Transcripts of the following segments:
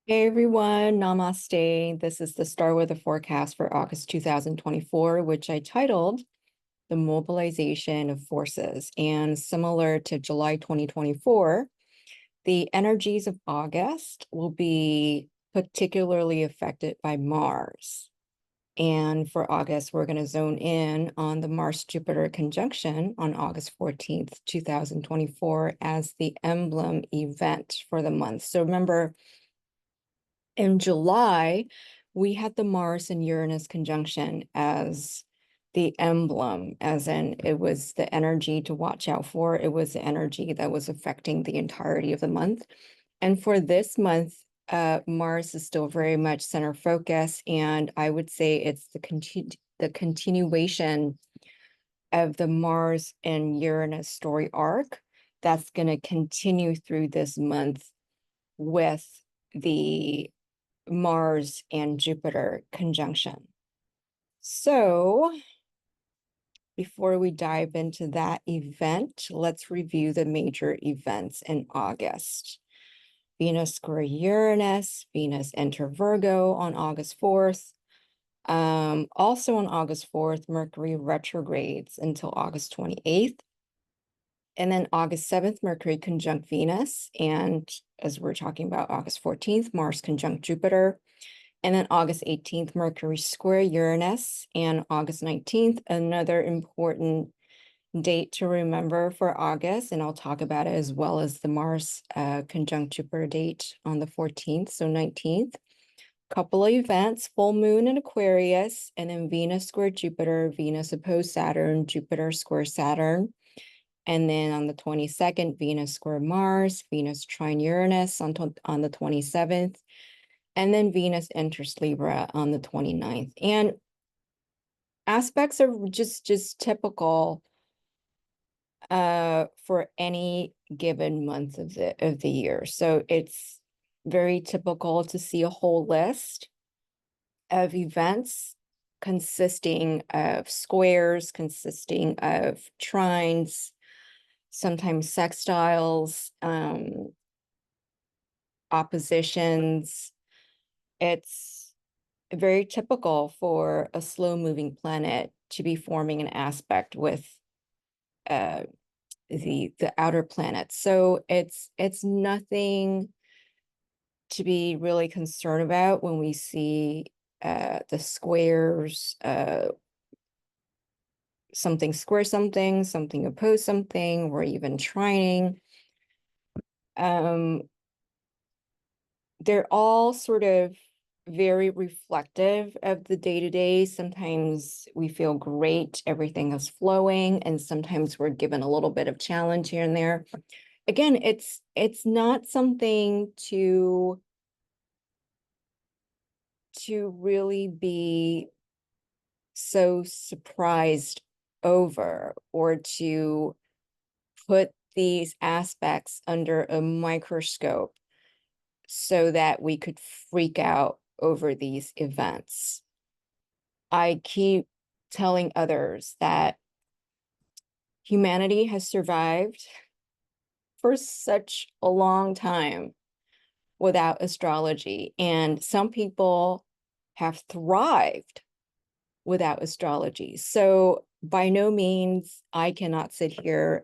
Hey everyone, Namaste. This is the Star Weather forecast for August 2024, which I titled The Mobilization of Forces. And similar to July 2024, the energies of August will be particularly affected by Mars. And for August, we're going to zone in on the Mars-Jupiter conjunction on August 14th, 2024 as the emblem event for the month. So remember, in July, we had the Mars and Uranus conjunction as the emblem, as in it was the energy to watch out for. It was the energy that was affecting the entirety of the month. And for this month, Mars is still very much center focus, and I would say it's the continuation of the Mars and Uranus story arc that's going to continue through this month with the Mars and Jupiter conjunction. So before we dive into that event, let's review the major events in August. Venus square Uranus, Venus enter Virgo on August 4th. Also on August 4th, Mercury retrogrades until August 28th. And then August 7th, Mercury conjunct Venus. And as we're talking about August 14th, Mars conjunct Jupiter. And then August 18th, Mercury square Uranus. And August 19th, another important date to remember for August. And I'll talk about it as well as the Mars conjunct Jupiter date on the 14th, so 19th. Couple of events, full moon in Aquarius, and then Venus square Jupiter, Venus opposed Saturn, Jupiter square Saturn. And then on the 22nd, Venus square Mars, Venus trine Uranus on the 27th. And then Venus enters Libra on the 29th. And aspects are just typical for any given month of the year. So it's very typical to see a whole list of events consisting of squares, consisting of trines, sometimes sextiles, oppositions. It's very typical for a slow-moving planet to be forming an aspect with the outer planets. So it's nothing to be really concerned about when we see the squares, something square something, something oppose something, or even trining. They're all sort of very reflective of the day-to-day. Sometimes we feel great, everything is flowing, and sometimes we're given a little bit of challenge here and there. Again, it's not something to really be so surprised over, or to put these aspects under a microscope so that we could freak out over these events. I keep telling others that humanity has survived for such a long time without astrology, and some people have thrived without astrology. So by no means I cannot sit here,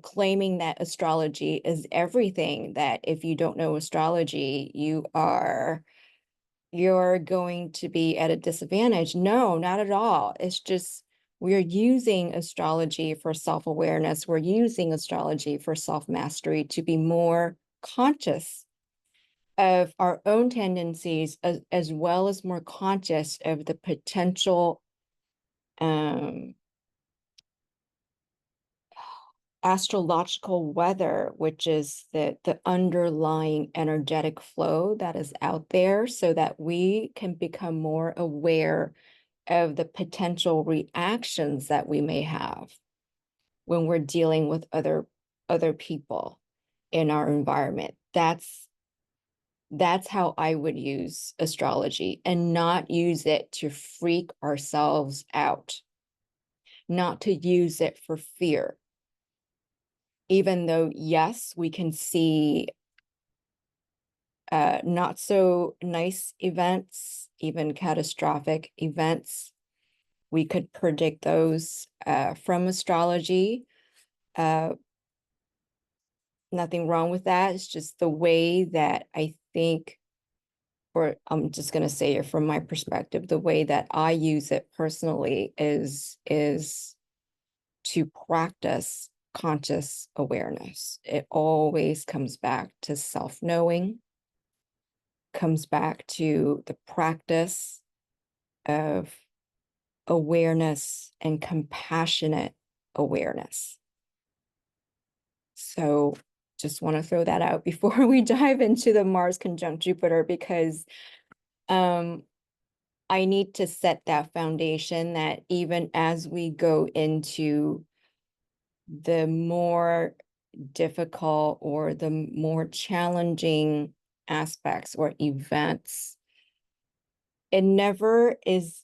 claiming that astrology is everything, that if you don't know astrology, you're going to be at a disadvantage. No, not at all. It's just we're using astrology for self-awareness. We're using astrology for self-mastery to be more conscious of our own tendencies, as well as more conscious of the potential astrological weather, which is the underlying energetic flow that is out there, so that we can become more aware of the potential reactions that we may have when we're dealing with other people in our environment. That's how I would use astrology, and not use it to freak ourselves out, not to use it for fear. Even though, yes, we can see not so nice events, even catastrophic events. We could predict those from astrology. Nothing wrong with that. It's just the way that I think, or I'm just going to say it from my perspective, the way that I use it personally is to practice conscious awareness. It always comes back to self-knowing, comes back to the practice of awareness and compassionate awareness. So just want to throw that out before we dive into the Mars conjunct Jupiter, because I need to set that foundation that even as we go into the more difficult or the more challenging aspects or events, it never is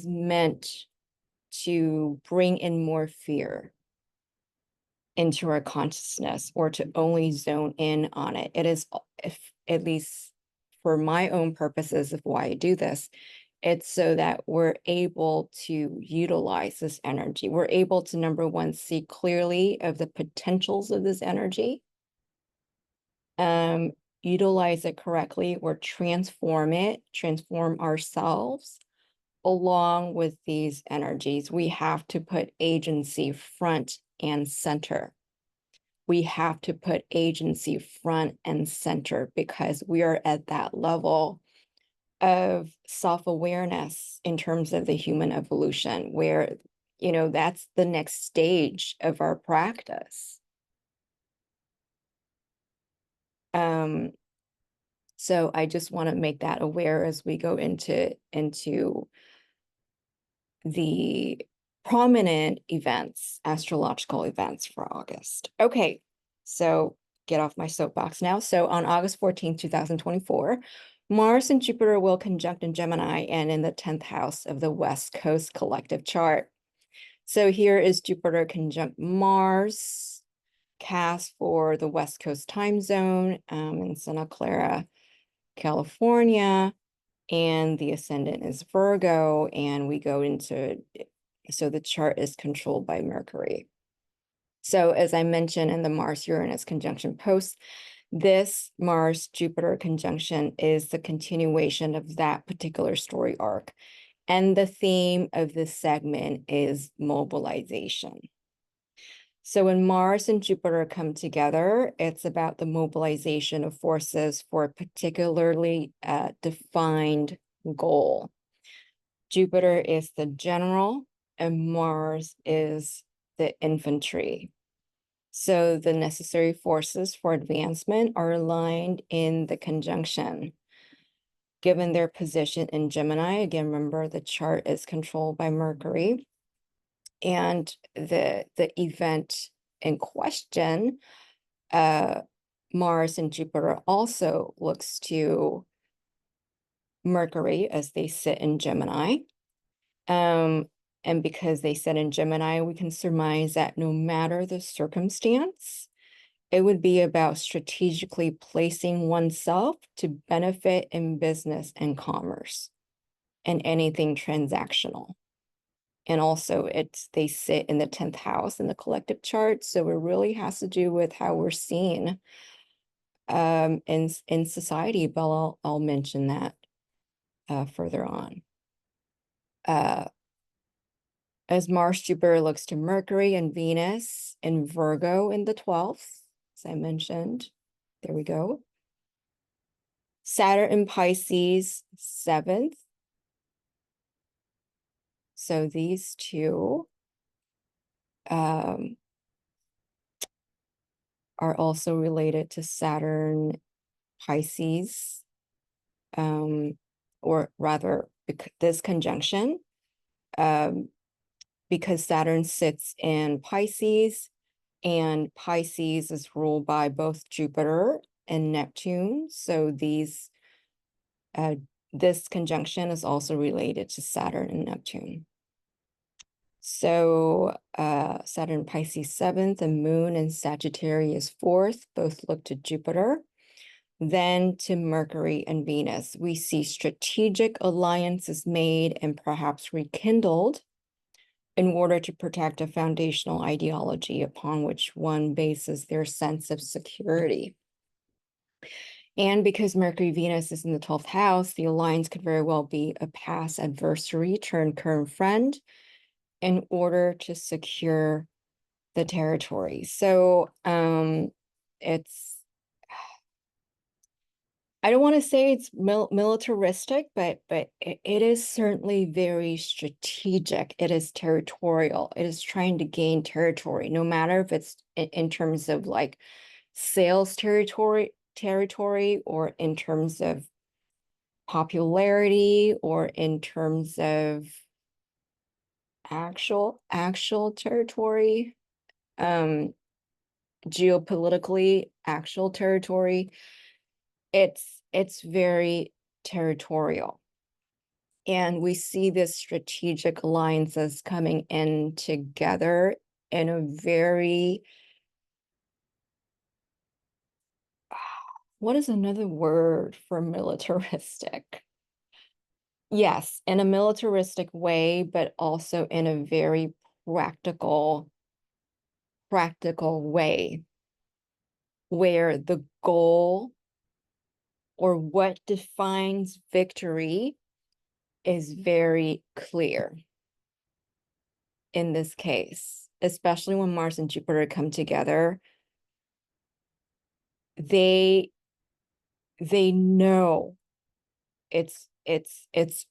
meant to bring in more fear into our consciousness or to only zone in on it. It is, if at least for my own purposes of why I do this, it's so that we're able to utilize this energy. We're able to, number one, see clearly of the potentials of this energy, utilize it correctly, or transform ourselves along with these energies. We have to put agency front and center. We have to put agency front and center because we are at that level of self-awareness in terms of the human evolution, where, that's the next stage of our practice. So I just want to make that aware as we go into the prominent events, astrological events for August. Okay, so get off my soapbox now. So on August 14th, 2024, Mars and Jupiter will conjunct in Gemini and in the 10th house of the West Coast collective chart. So here is Jupiter conjunct Mars, cast for the West Coast time zone in Santa Clara, California. And the ascendant is Virgo, and we go into, so the chart is controlled by Mercury. So as I mentioned in the Mars-Uranus conjunction post, this Mars-Jupiter conjunction is the continuation of that particular story arc. And the theme of this segment is mobilization. So when Mars and Jupiter come together, it's about the mobilization of forces for a particularly defined goal. Jupiter is the general and Mars is the infantry. So the necessary forces for advancement are aligned in the conjunction. Given their position in Gemini, again, remember the chart is controlled by Mercury. And the event in question, Mars and Jupiter also looks to Mercury as they sit in Gemini. And because they sit in Gemini, we can surmise that no matter the circumstance, it would be about strategically placing oneself to benefit in business and commerce and anything transactional. And also they sit in the 10th house in the collective chart. So it really has to do with how we're seen in society, but I'll mention that further on. As Mars Jupiter looks to Mercury and Venus in Virgo in the 12th, as I mentioned, there we go. Saturn in Pisces 7th. So these two are also related to Saturn Pisces, or rather this conjunction, because Saturn sits in Pisces, and Pisces is ruled by both Jupiter and Neptune. So this conjunction is also related to Saturn and Neptune. So Saturn Pisces 7th and Moon and Sagittarius 4th both look to Jupiter. then to Mercury and Venus. We see strategic alliances made and perhaps rekindled in order to protect a foundational ideology upon which one bases their sense of security. And because Mercury Venus is in the 12th house, the alliance could very well be a past adversary turned current friend in order to secure the territory. So it's, I don't want to say it's militaristic, but it is certainly very strategic. It is territorial. It is trying to gain territory, no matter if it's in terms of like sales territory, or in terms of popularity, or in terms of actual territory, geopolitically actual territory. It's very territorial. And we see this strategic alliances coming in together in a very, what is another word for militaristic? Yes, in a militaristic way, but also in a very practical way, where the goal or what defines victory is very clear in this case, especially when Mars and Jupiter come together. They know it's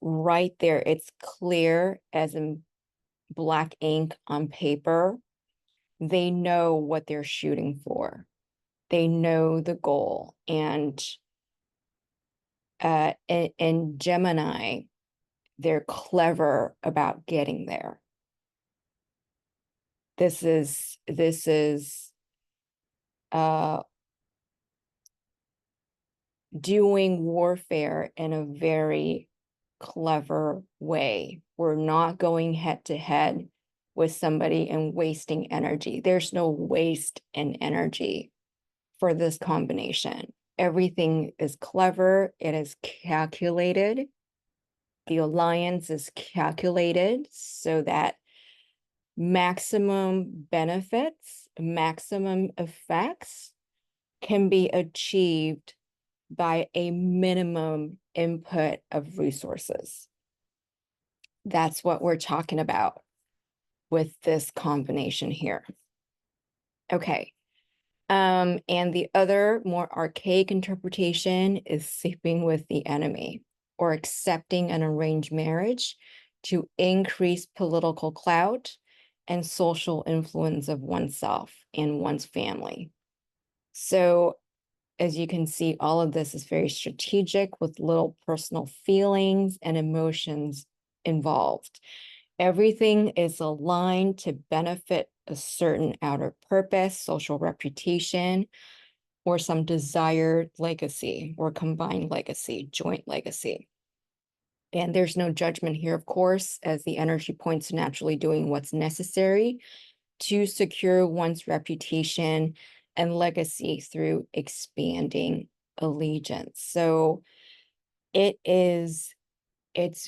right there. It's clear as in black ink on paper. They know what they're shooting for. They know the goal. And in Gemini, they're clever about getting there. This is doing warfare in a very clever way. We're not going head to head with somebody and wasting energy. There's no waste in energy for this combination. Everything is clever. It is calculated. The alliance is calculated so that maximum benefits, maximum effects can be achieved by a minimum input of resources. That's what we're talking about with this combination here. Okay. And the other more archaic interpretation is sleeping with the enemy or accepting an arranged marriage to increase political clout and social influence of oneself and one's family. So as you can see, all of this is very strategic with little personal feelings and emotions involved. Everything is aligned to benefit a certain outer purpose, social reputation, or some desired legacy or combined legacy, joint legacy. And there's no judgment here, of course, as the energy points to naturally doing what's necessary to secure one's reputation and legacy through expanding allegiance. So it's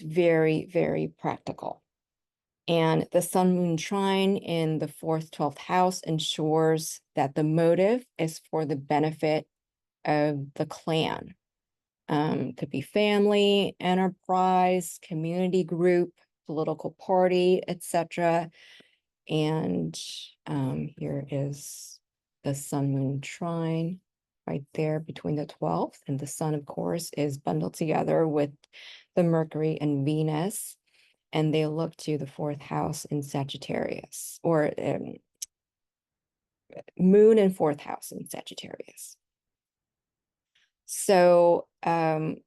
very, very practical. And the Sun Moon trine in the 4th, 12th house ensures that the motive is for the benefit of the clan. Could be family, enterprise, community group, political party, etc. And here is the Sun Moon trine right there between the 12th, and the Sun, of course, is bundled together with the Mercury and Venus, and they look to the 4th house in Sagittarius, or Moon in 4th house in Sagittarius. So the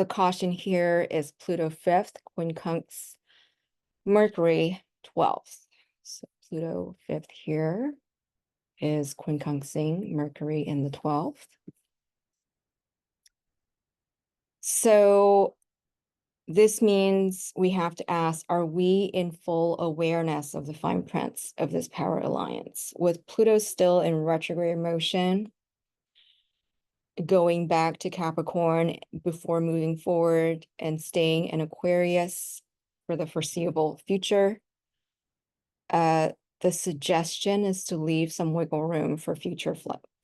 caution here is Pluto 5th, quincunx Mercury 12th. So Pluto 5th here is quincunxing Mercury in the 12th. So this means we have to ask, are we in full awareness of the fine prints of this power alliance? With Pluto still in retrograde motion, going back to Capricorn before moving forward and staying in Aquarius for the foreseeable future. The suggestion is to leave some wiggle room for future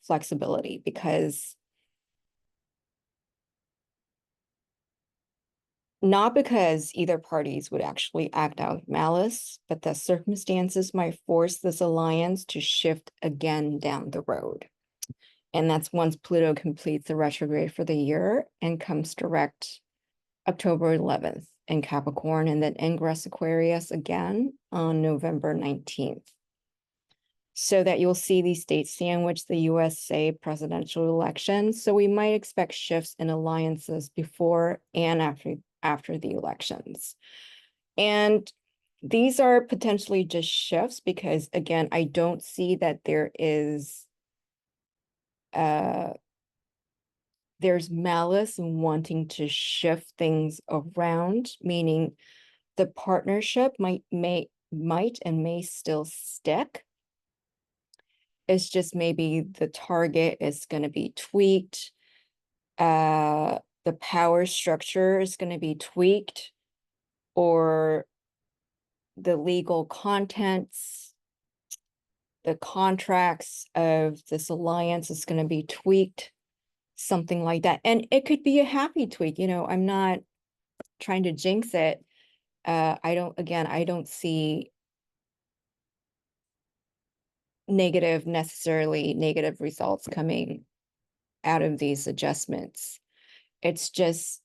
flexibility, because not because either parties would actually act out of malice, but that circumstances might force this alliance to shift again down the road. And that's once Pluto completes the retrograde for the year and comes direct October 11th in Capricorn, and then ingress Aquarius again on November 19th. So that you'll see these dates sandwich the USA presidential election. So we might expect shifts in alliances before and after the elections. And these are potentially just shifts because, again, I don't see that there's malice in wanting to shift things around, meaning the partnership might and may still stick. It's just maybe the target is going to be tweaked. The power structure is going to be tweaked, or the legal contents, the contracts of this alliance is going to be tweaked, something like that. And it could be a happy tweak. I'm not trying to jinx it. I don't see necessarily negative results coming out of these adjustments. It's just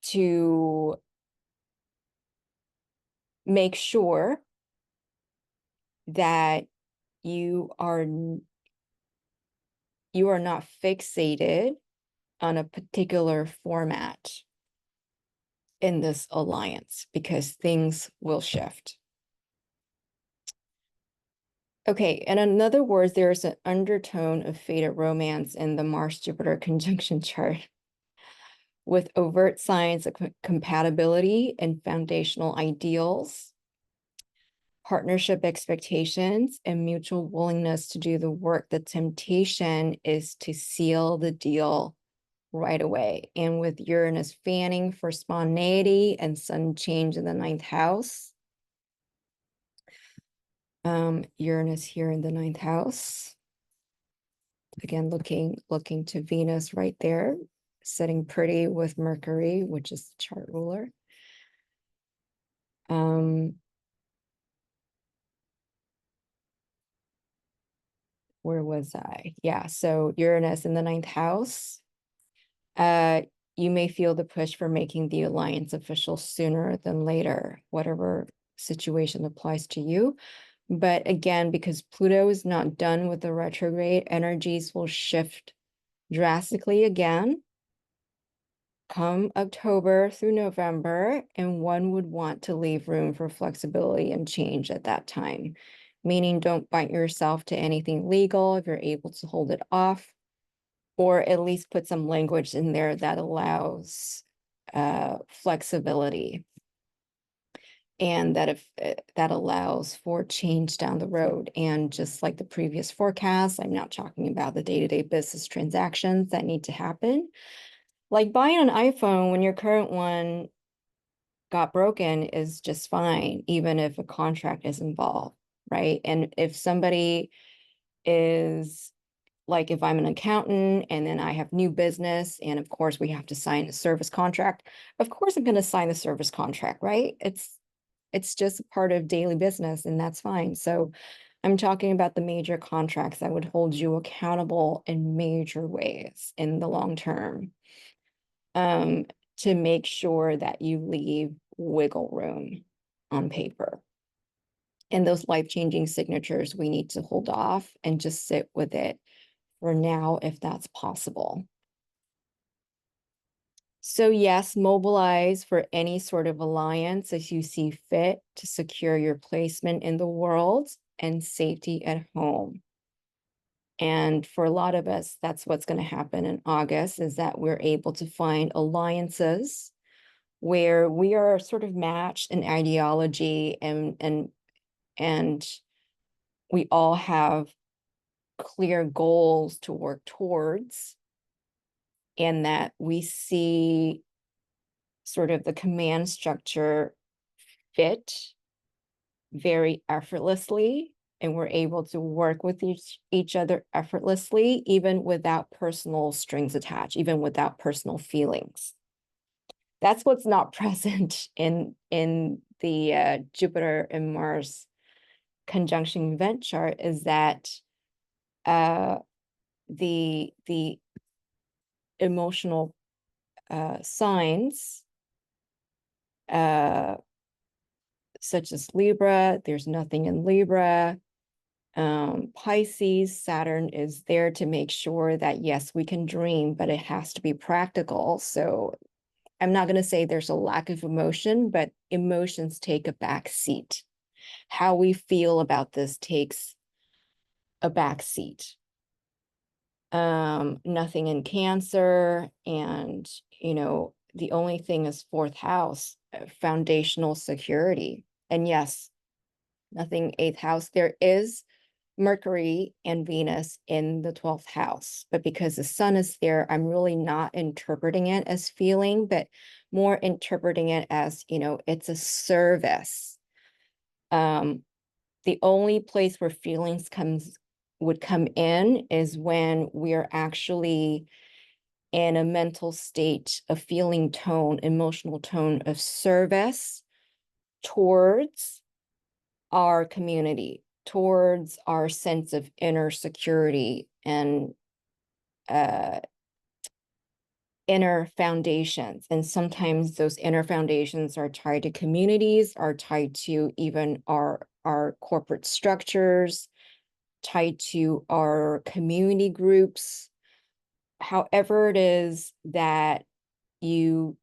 to make sure that you are not fixated on a particular format in this alliance, because things will shift. Okay, and in other words, there's an undertone of fated romance in the Mars-Jupiter conjunction chart, with overt signs of compatibility and foundational ideals, partnership expectations, and mutual willingness to do the work. The temptation is to seal the deal right away. And with Uranus fanning for spontaneity and Sun change in the 9th house, Uranus here in the 9th house, again looking to Venus right there, sitting pretty with Mercury, which is the chart ruler. Where was I? Yeah, so Uranus in the 9th house. You may feel the push for making the alliance official sooner than later, whatever situation applies to you. But again, because Pluto is not done with the retrograde, energies will shift drastically again come October through November, and one would want to leave room for flexibility and change at that time. Meaning, don't bind yourself to anything legal if you're able to hold it off, or at least put some language in there that allows flexibility, and that that allows for change down the road. And just like the previous forecast, I'm not talking about the day-to-day business transactions that need to happen. Like buying an iPhone when your current one got broken is just fine, even if a contract is involved, right? And if somebody is like, if I'm an accountant and then I have new business, and of course we have to sign a service contract, of course I'm going to sign the service contract, right? It's just a part of daily business, and that's fine. So I'm talking about the major contracts that would hold you accountable in major ways in the long term, to make sure that you leave wiggle room on paper. And those life-changing signatures, we need to hold off and just sit with it for now, if that's possible. So yes, mobilize for any sort of alliance as you see fit to secure your placement in the world and safety at home. And for a lot of us, that's what's going to happen in August, is that we're able to find alliances where we are sort of matched in ideology, and we all have clear goals to work towards, and that we see sort of the command structure fit very effortlessly, and we're able to work with each other effortlessly, even without personal strings attached, even without personal feelings. That's what's not present in the Jupiter and Mars conjunction event chart, is that the emotional signs such as Libra, there's nothing in Libra. Pisces, Saturn is there to make sure that, yes, we can dream, but it has to be practical. So I'm not going to say there's a lack of emotion, but emotions take a back seat. How we feel about this takes a back seat. Nothing in Cancer, and the only thing is fourth house, foundational security. And yes, nothing eighth house. There is Mercury and Venus in the 12th house, but because the sun is there, I'm really not interpreting it as feeling, but more interpreting it as, it's a service. The only place where feelings would come in is when we're actually in a mental state, a feeling tone, emotional tone of service towards our community, towards our sense of inner security and inner foundations. And sometimes those inner foundations are tied to communities, are tied to even our corporate structures, tied to our community groups. However it is that you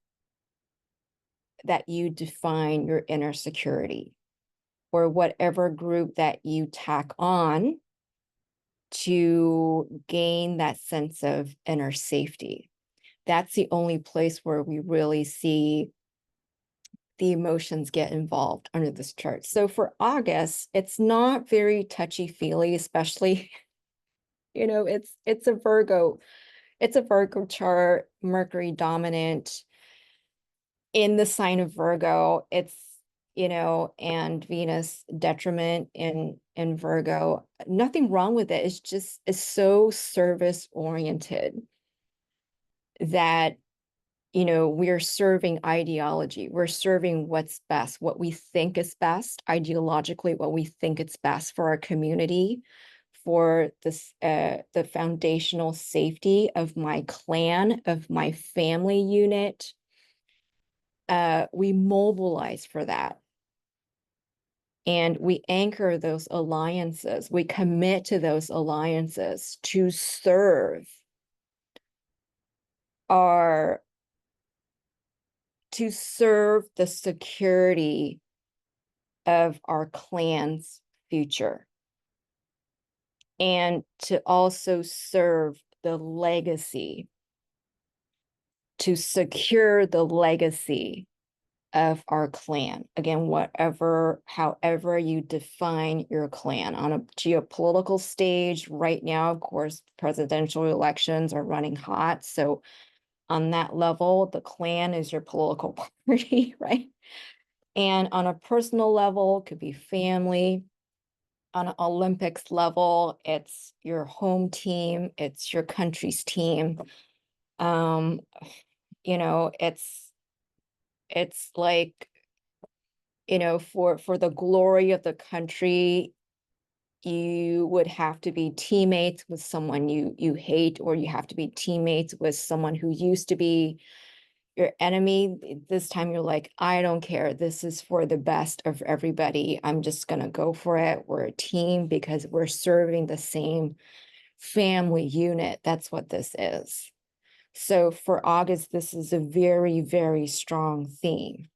define your inner security, or whatever group that you tack on to gain that sense of inner safety. That's the only place where we really see the emotions get involved under this chart. So for August, it's not very touchy-feely, especially, it's a Virgo. It's a Virgo chart, Mercury dominant in the sign of Virgo. It's, and Venus detriment in Virgo. Nothing wrong with it. It's so service oriented that, we're serving ideology. We're serving what's best, what we think is best, ideologically, what we think it's best for our community, for this, the foundational safety of my clan, of my family unit. We mobilize for that. And we anchor those alliances. We commit to those alliances to serve the security of our clan's future, and to also serve the legacy, to secure the legacy of our clan. Again, however you define your clan. On a geopolitical stage right now, of course, presidential elections are running hot. So on that level, the clan is your political party, right? And on a personal level, it could be family. On an Olympics level, it's your home team, it's your country's team. It's like, for the glory of the country, you would have to be teammates with someone you hate, or you have to be teammates with someone who used to be your enemy. This time you're like, I don't care. This is for the best of everybody. I'm just going to go for it. We're a team because we're serving the same family unit. That's what this is. So for August, this is a very, very strong theme.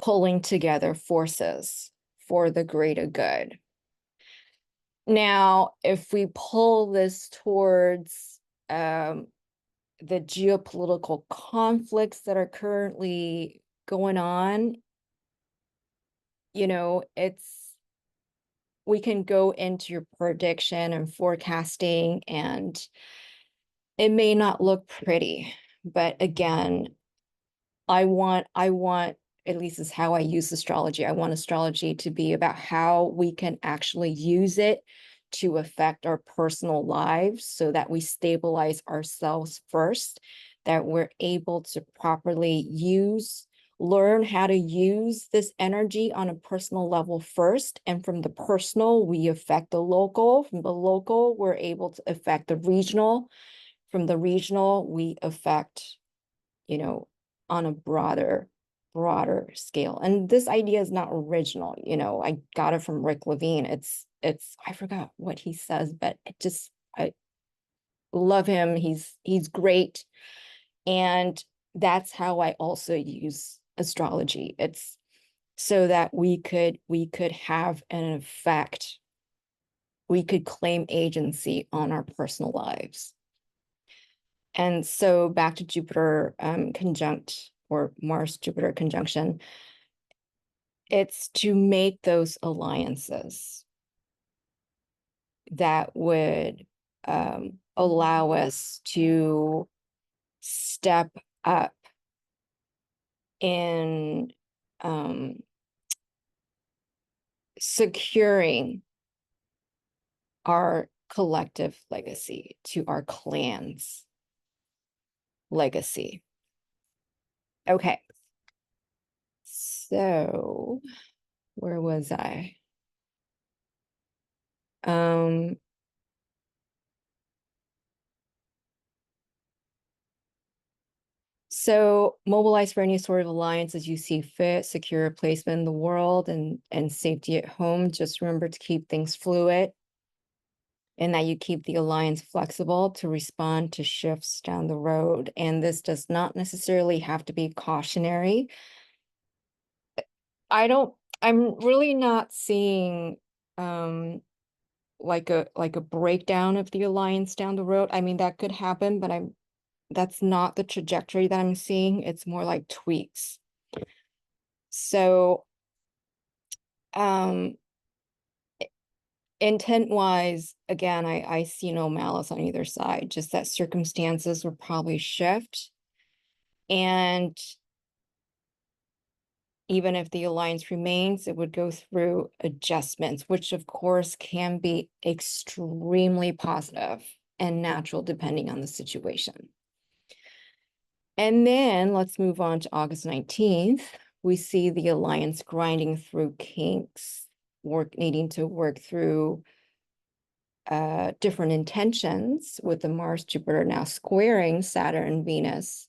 Pulling together forces for the greater good. Now, if we pull this towards the geopolitical conflicts that are currently going on, it's we can go into your prediction and forecasting, and it may not look pretty, but again, I want, at least is how I use astrology. I want astrology to be about how we can actually use it to affect our personal lives so that we stabilize ourselves first, that we're able to properly learn how to use this energy on a personal level first. And from the personal, we affect the local. From the local, we're able to affect the regional. From the regional, we affect, on a broader scale. And this idea is not original. I got it from Rick Levine. I forgot what he says, but I love him. He's great. And that's how I also use astrology. It's so that we could have an effect. We could claim agency on our personal lives. And so back to Jupiter conjunct, or Mars-Jupiter conjunction, it's to make those alliances that would allow us to step up in securing our collective legacy, to our clan's legacy. Okay. So where was I? So mobilize for any sort of alliance as you see fit, secure a placement in the world and safety at home. Just remember to keep things fluid, and that you keep the alliance flexible to respond to shifts down the road. And this does not necessarily have to be cautionary. I'm really not seeing like a breakdown of the alliance down the road. I mean, that could happen, but that's not the trajectory that I'm seeing. It's more like tweaks. So intent wise, again, I see no malice on either side, just that circumstances will probably shift. And even if the alliance remains, it would go through adjustments, which of course can be extremely positive and natural depending on the situation. And then let's move on to August 19th. We see the alliance grinding through kinks, needing to work through different intentions, with the Mars Jupiter now squaring Saturn and Venus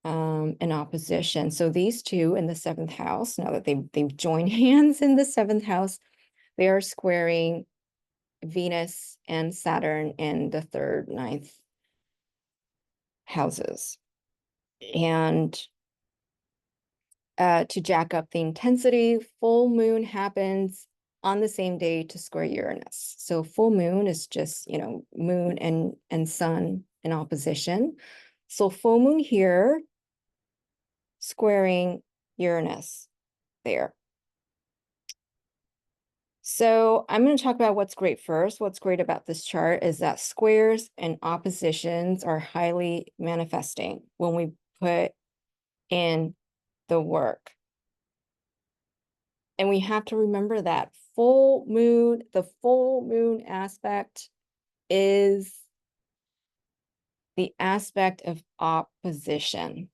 in opposition. So these two in the seventh house, now that they've joined hands in the seventh house, they are squaring Venus and Saturn in the third, ninth houses. And to jack up the intensity, full moon happens on the same day to square Uranus. So full moon is just, moon and sun in opposition. So full moon here, squaring Uranus there. So I'm going to talk about what's great first. What's great about this chart is that squares and oppositions are highly manifesting when we put in the work. And we have to remember that the full moon aspect is the aspect of opposition.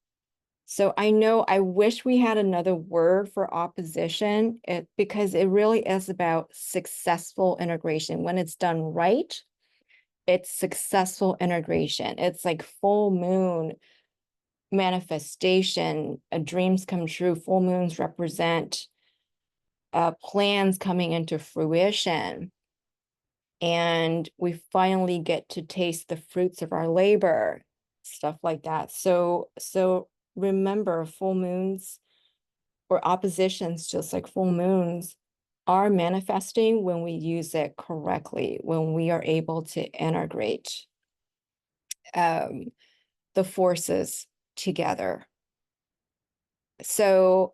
So I wish we had another word for opposition, because it really is about successful integration. When it's done right, it's successful integration. It's like full moon manifestation, dreams come true. Full moons represent plans coming into fruition. And we finally get to taste the fruits of our labor, stuff like that. So remember, full moons or oppositions, just like full moons, are manifesting when we use it correctly, when we are able to integrate the forces together. So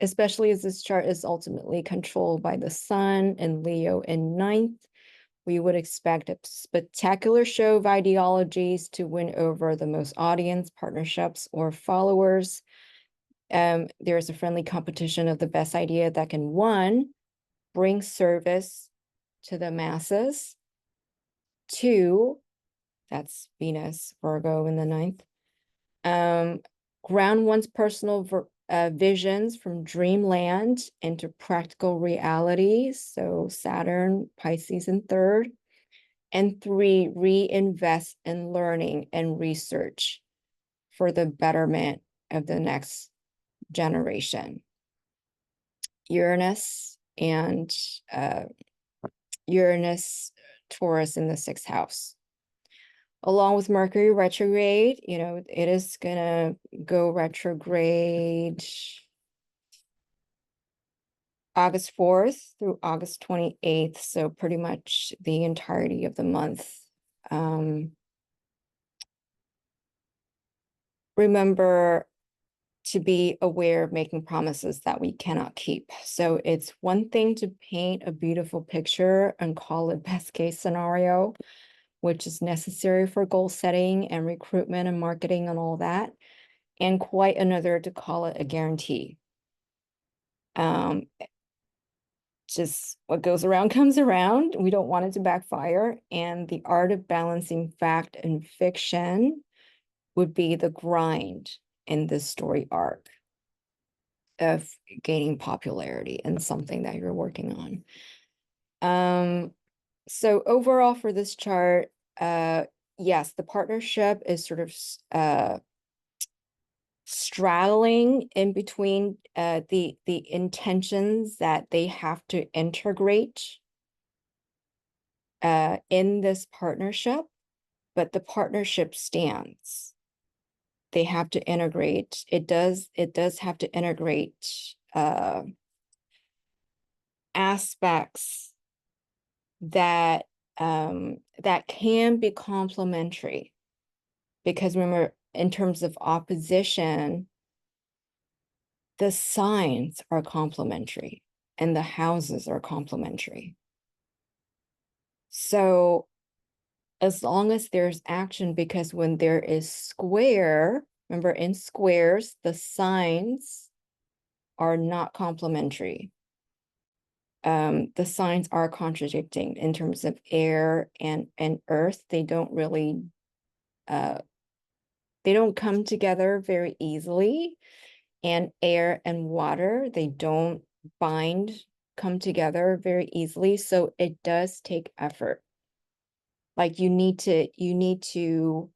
especially as this chart is ultimately controlled by the sun and Leo in ninth. We would expect a spectacular show of ideologies to win over the most audience, partnerships, or followers. There's a friendly competition of the best idea that can, one, bring service to the masses. Two, that's Venus, Virgo in the ninth. Ground one's personal visions from dreamland into practical realities. So Saturn, Pisces in third. And three, reinvest in learning and research for the betterment of the next generation. Uranus and Uranus, Taurus in the sixth house. Along with Mercury retrograde, it is gonna go retrograde August 4th through August 28th. So pretty much the entirety of the month. Remember to be aware of making promises that we cannot keep. So it's one thing to paint a beautiful picture and call it best case scenario, which is necessary for goal setting and recruitment and marketing and all that. And quite another to call it a guarantee. Just what goes around comes around. We don't want it to backfire. And the art of balancing fact and fiction would be the grind in this story arc of gaining popularity and something that you're working on. So overall for this chart, yes, the partnership is sort of straddling in between the intentions that they have to integrate in this partnership, but the partnership stands. They have to integrate. It does have to integrate aspects that that can be complementary, because remember, in terms of opposition, the signs are complementary and the houses are complementary. So as long as there's action, because when there is square, remember in squares, the signs are not complementary. The signs are contradicting in terms of air and earth. They don't really, they don't come together very easily. And air and water, they don't come together very easily. So it does take effort. Like you need to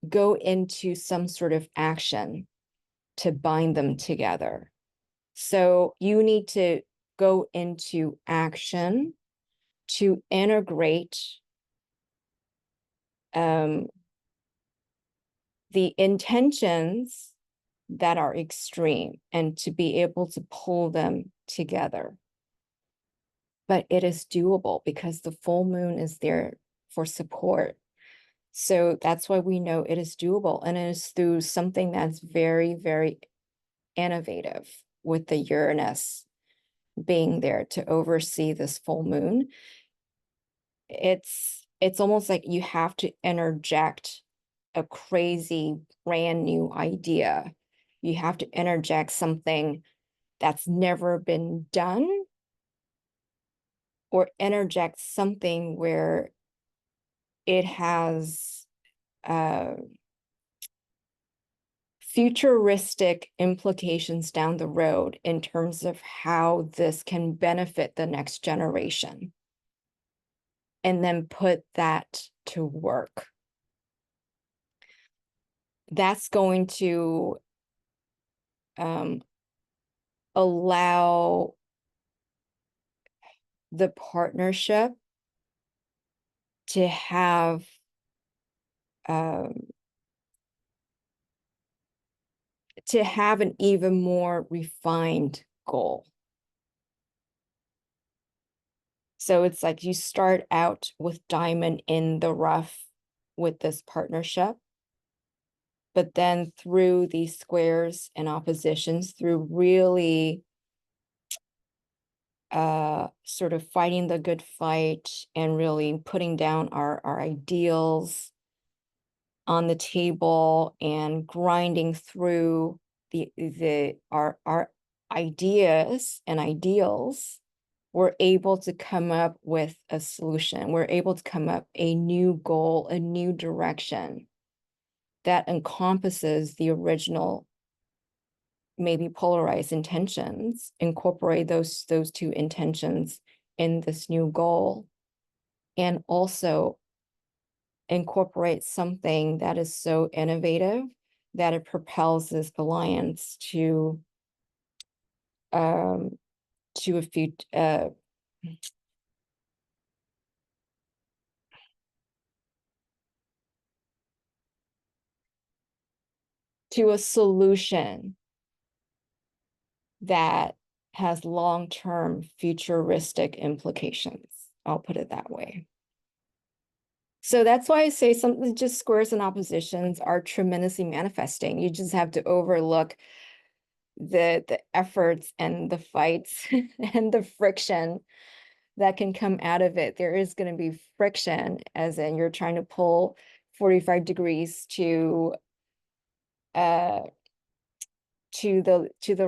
go into some sort of action to bind them together. So you need to go into action to integrate the intentions that are extreme and to be able to pull them together. But it is doable because the full moon is there for support. So that's why we know it is doable, and it is through something that's very, very innovative, with the Uranus being there to oversee this full moon. It's almost like you have to interject a crazy brand new idea. You have to interject something that's never been done, or interject something where it has futuristic implications down the road in terms of how this can benefit the next generation, and then put that to work. That's going to allow the partnership to have an even more refined goal. So it's like you start out with diamond in the rough with this partnership, But then through these squares and oppositions, through really sort of fighting the good fight and really putting down our ideals on the table and grinding through our ideas and ideals, we're able to come up with a solution. We're able to come up a new goal, a new direction that encompasses the original, maybe polarized intentions, incorporate those two intentions in this new goal, and also incorporate something that is so innovative that it propels this alliance to a few to a solution that has long-term futuristic implications. I'll put it that way. So that's why I say something, just squares and oppositions are tremendously manifesting. You just have to overlook the efforts and the fights and the friction that can come out of it. There is going to be friction, as in you're trying to pull 45 degrees to the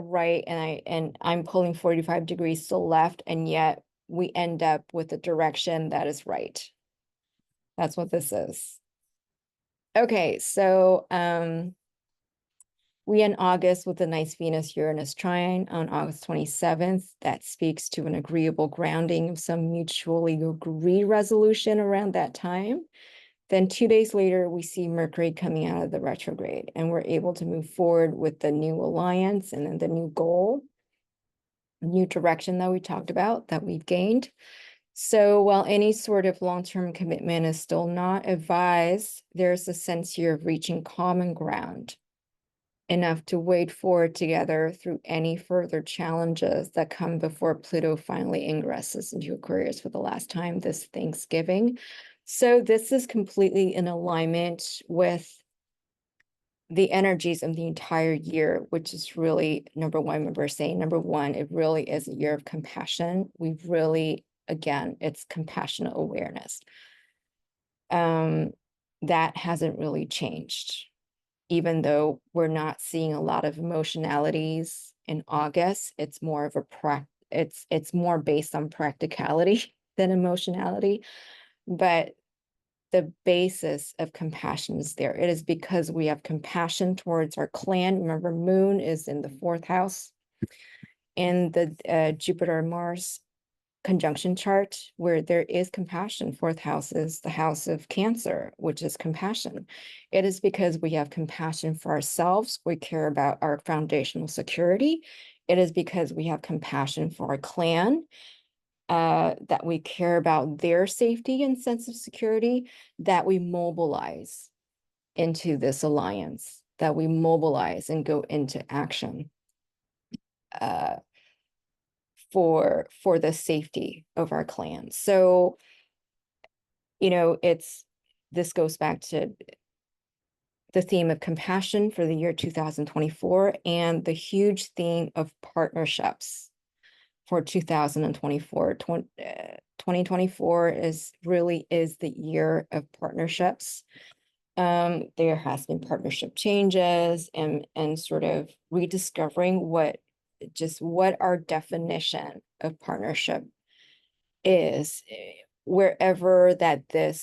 right, and I'm pulling 45 degrees to the left, and yet we end up with a direction that is right. That's what this is. Okay, so we end August with a nice Venus-Uranus trine on August 27th. That speaks to an agreeable grounding of some mutually agreed resolution around that time. Then 2 days later, we see Mercury coming out of the retrograde, and we're able to move forward with the new alliance and then the new goal, new direction that we talked about, that we've gained. So while any sort of long-term commitment is still not advised, there's a sense here of reaching common ground enough to wade forward together through any further challenges that come before Pluto finally ingresses into Aquarius for the last time this Thanksgiving. So this is completely in alignment with the energies of the entire year, which is really, number one, remember saying, number one, it really is a year of compassion. We've really, again, it's compassionate awareness. That hasn't really changed, even though we're not seeing a lot of emotionalities in August. It's more of a it's more based on practicality than emotionality, but the basis of compassion is there. It is because we have compassion towards our clan. Remember, Moon is in the 4th house in the Jupiter-Mars conjunction chart, where there is compassion. 4th house is the house of Cancer, which is compassion. It is because we have compassion for ourselves. We care about our foundational security. It is because we have compassion for our clan, that we care about their safety and sense of security, that we mobilize into this alliance, that we mobilize and go into action for the safety of our clan. So, you know, this goes back to the theme of compassion for the year 2024 and the huge theme of partnerships for 2024. 2024 is the year of partnerships. There has been partnership changes and sort of rediscovering what our definition of partnership is, wherever that the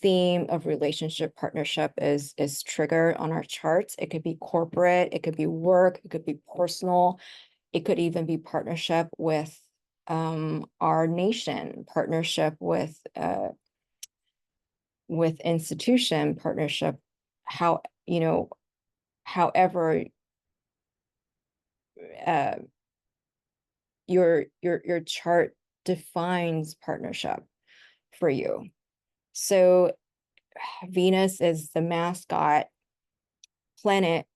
theme of relationship partnership is triggered on our charts. It could be corporate, it could be work, it could be personal, it could even be partnership with our nation, partnership with institution, partnership, however your chart defines partnership for you. So Venus is the mascot planet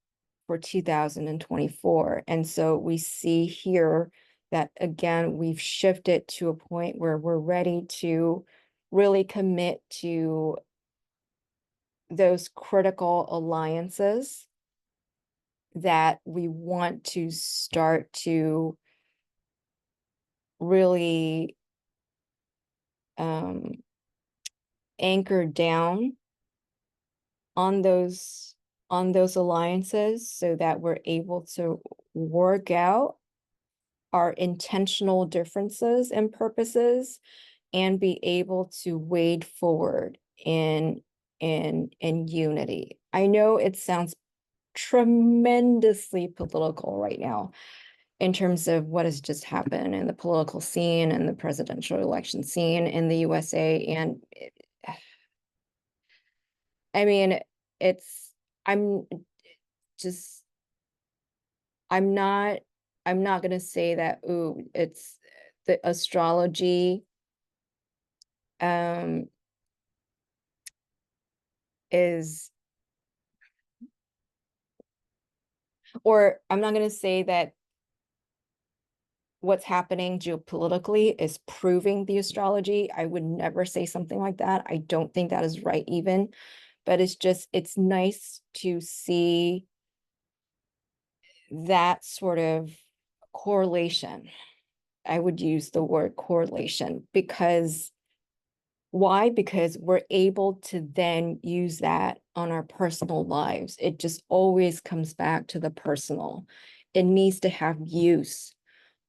for 2024. And so we see here that, again, we've shifted to a point where we're ready to really commit to those critical alliances that we want to start to really anchor down on those alliances so that we're able to work out our intentional differences and purposes and be able to wade forward in unity. I know it sounds tremendously political right now in terms of what has just happened in the political scene and the presidential election scene in the USA. And I mean, it's, I'm just, I'm not, I'm not going to say that, ooh, it's the astrology is, or I'm not going to say that what's happening geopolitically is proving the astrology. I would never say something like that. I don't think that is right even, but it's just, it's nice to see that sort of correlation. I would use the word correlation because why? Because we're able to then use that on our personal lives. It just always comes back to the personal. It needs to have use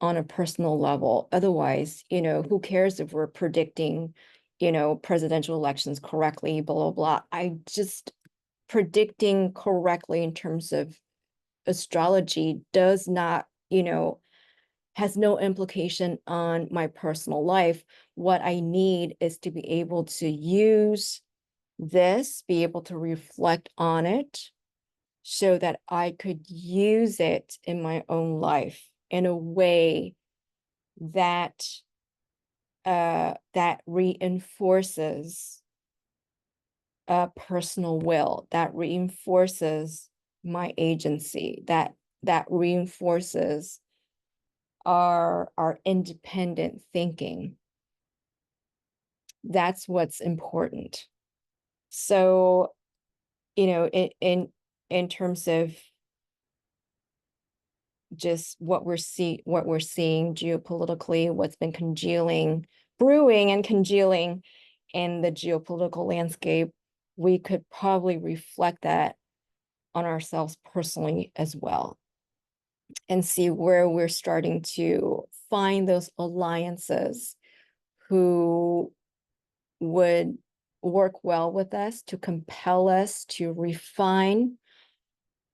on a personal level. Otherwise, who cares if we're predicting, presidential elections correctly, blah, blah, blah. I just predicting correctly in terms of astrology does not, has no implication on my personal life. What I need is to be able to use this, be able to reflect on it so that I could use it in my own life in a way that that reinforces a personal will, that reinforces my agency, that reinforces our independent thinking. That's what's important. So, in terms of just what we're seeing geopolitically, what's been brewing and congealing in the geopolitical landscape, we could probably reflect that on ourselves personally as well and see where we're starting to find those alliances who would work well with us to compel us to refine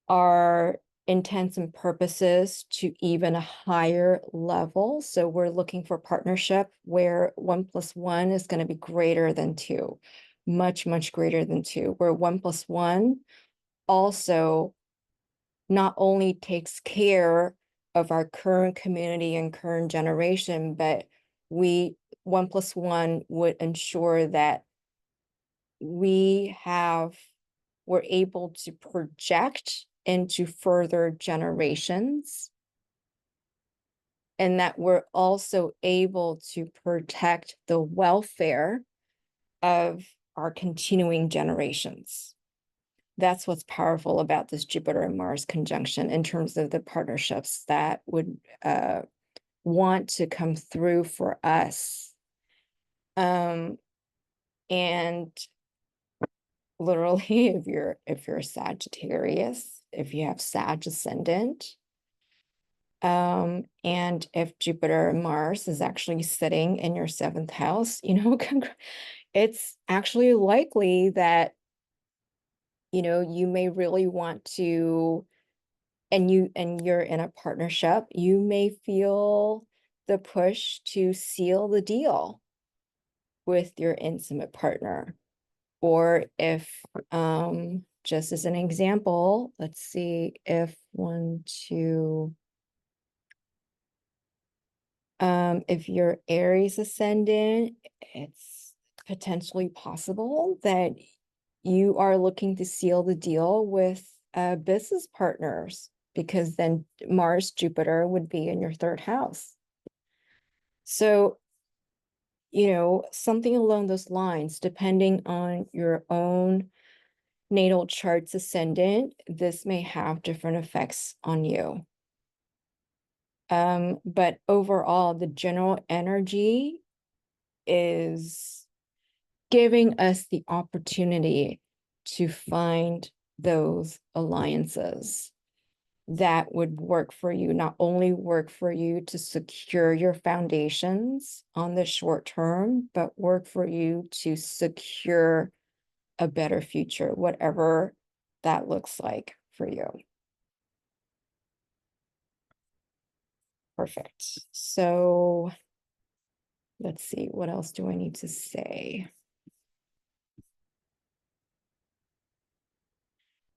our intents and purposes to even a higher level. So we're looking for partnership where 1+1 is going to be greater than 2, much, much greater than 2, where 1+1 also not only takes care of our current community and current generation, but 1+1 would ensure that we're able to project into further generations, and that we're also able to protect the welfare of our continuing generations. That's what's powerful about this Jupiter and Mars conjunction in terms of the partnerships that would want to come through for us. And literally, if you're a Sagittarius, if you have Sag ascendant, and if Jupiter and Mars is actually sitting in your 7th house, it's actually likely that you may really want to, and you're in a partnership, you may feel the push to seal the deal with your intimate partner. Or if, just as an example, let's see if if you're Aries ascendant, it's potentially possible that you are looking to seal the deal with business partners, because then Mars, Jupiter would be in your 3rd house. So, something along those lines, depending on your own natal chart's ascendant, this may have different effects on you. But overall, the general energy is giving us the opportunity to find those alliances that would work for you, not only work for you to secure your foundations on the short term, but work for you to secure a better future, whatever that looks like for you. Perfect. So let's see, what else do I need to say?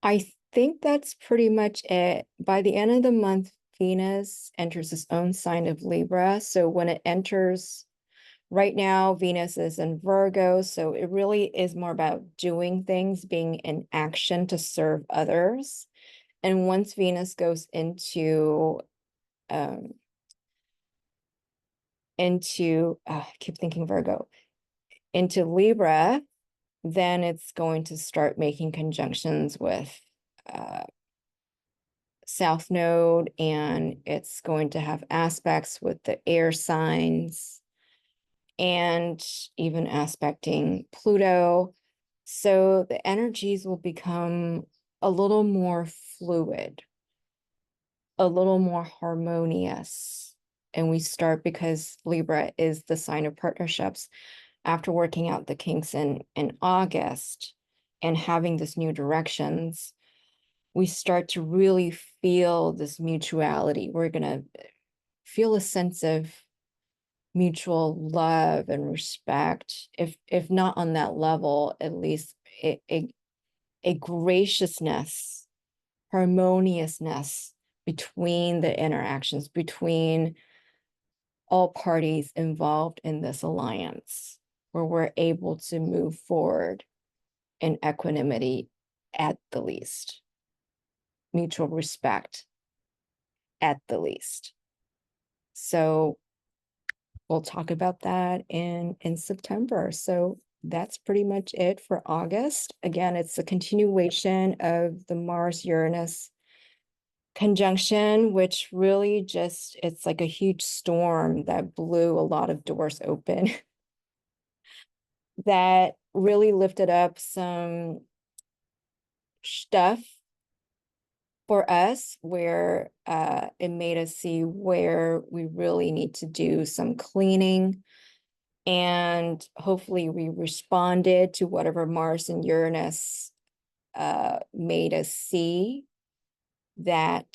I think that's pretty much it. By the end of the month, Venus enters its own sign of Libra. So when it enters, right now, Venus is in Virgo. So it really is more about doing things, being in action to serve others. And once Venus goes into I keep thinking Virgo, into Libra, then it's going to start making conjunctions with South Node, and it's going to have aspects with the air signs and even aspecting Pluto. So the energies will become a little more fluid, a little more harmonious. And we start, because Libra is the sign of partnerships, after working out the kinks in August and having this new directions, we start to really feel this mutuality. We're going to feel a sense of mutual love and respect, if not on that level, at least a graciousness, harmoniousness between the interactions, between all parties involved in this alliance, where we're able to move forward in equanimity at the least, mutual respect at the least. So we'll talk about that in September. So that's pretty much it for August. Again, it's a continuation of the Mars-Uranus conjunction, which really just, it's like a huge storm that blew a lot of doors open that really lifted up some stuff for us, where it made us see where we really need to do some cleaning. And hopefully we responded to whatever Mars and Uranus made us see that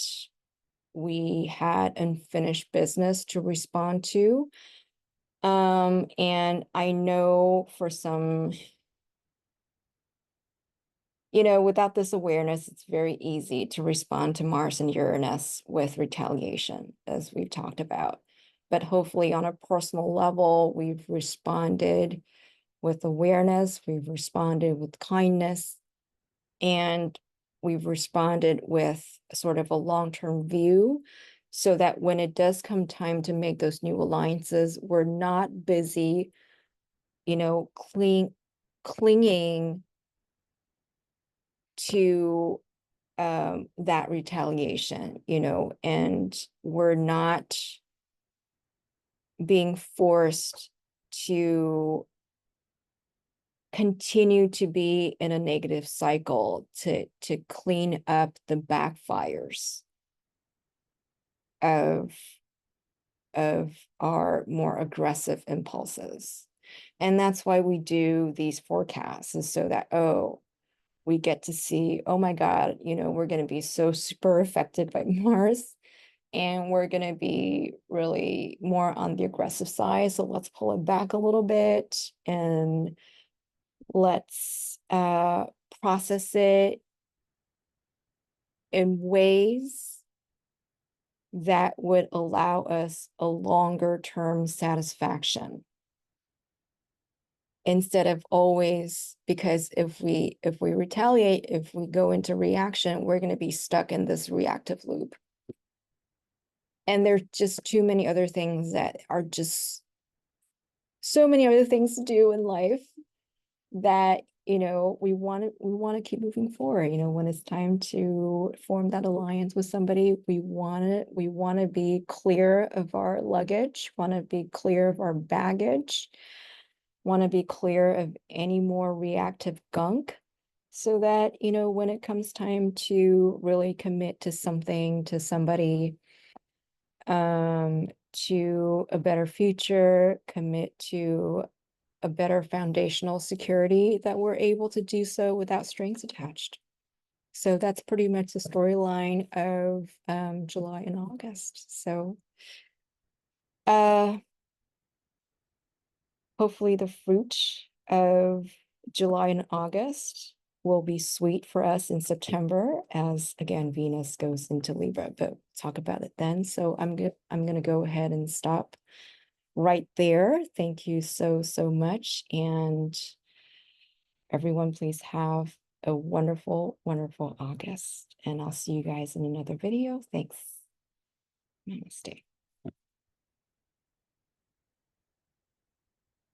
we had unfinished business to respond to. And I know for some, without this awareness, it's very easy to respond to Mars and Uranus with retaliation, as we've talked about. But hopefully on a personal level, we've responded with awareness, we've responded with kindness, and we've responded with sort of a long-term view, so that when it does come time to make those new alliances, we're not busy, clinging to that retaliation, and we're not being forced to continue to be in a negative cycle to clean up the backfires of our more aggressive impulses. And that's why we do these forecasts, is so that, we get to see, oh my God, we're going to be so super affected by Mars, and we're going to be really more on the aggressive side. So let's pull it back a little bit, and let's process it in ways that would allow us a longer term satisfaction, instead of always, because if we retaliate, if we go into reaction, we're going to be stuck in this reactive loop. And there's just too many other things that are just so many other things to do in life, that you know, we want to keep moving forward. You know, when it's time to form that alliance with somebody, we want to be clear of our luggage, want to be clear of our baggage, want to be clear of any more reactive gunk, so that, you know, when it comes time to really commit to something, to somebody, to a better future, commit to a better foundational security, that we're able to do so without strings attached. So that's pretty much the storyline of July and August. So hopefully the fruit of July and August will be sweet for us in September, as again Venus goes into Libra, but we'll talk about it then. So I'm gonna go ahead and stop right there. Thank you so much, and everyone, please have a wonderful, wonderful August, and I'll see you guys in another video. Thanks. Namaste.